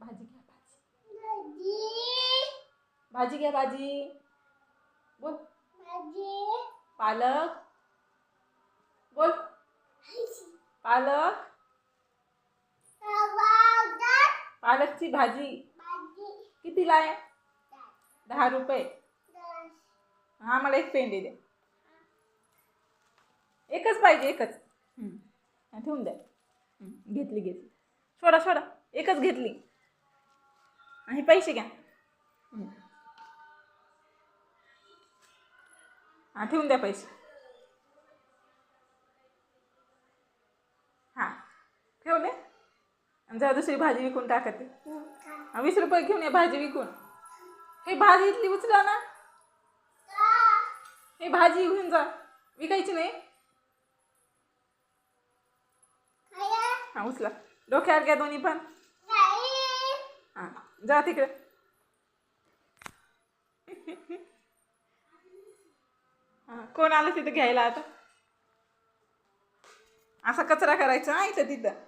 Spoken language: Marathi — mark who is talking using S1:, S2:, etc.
S1: भाजी घ्या भाजी घ्या भाजी बोल पालक बोल पालक पालकची भाजी कितीला आहे 10 रुपये हा मला एक पेंडी द्या एकच पाहिजे एकच ठेवून द्या घेतली सोडा सोडा एकच घेतली आणि पैसे घ्या हा ठेवून द्या पैसे हा ठेवले आणि जरा दुसरी भाजी विकून टाकते 20 रुपये घेऊन या भाजी विकून हे भाजी इथली उचला ना हे भाजी घेऊन जा विकायची नाही हा उचला डोक्यावर घ्या दोन्ही पण हा जा तिकडे हा कोण आलं तिथं घ्यायला आता असा कचरा करायचा इथं तिथं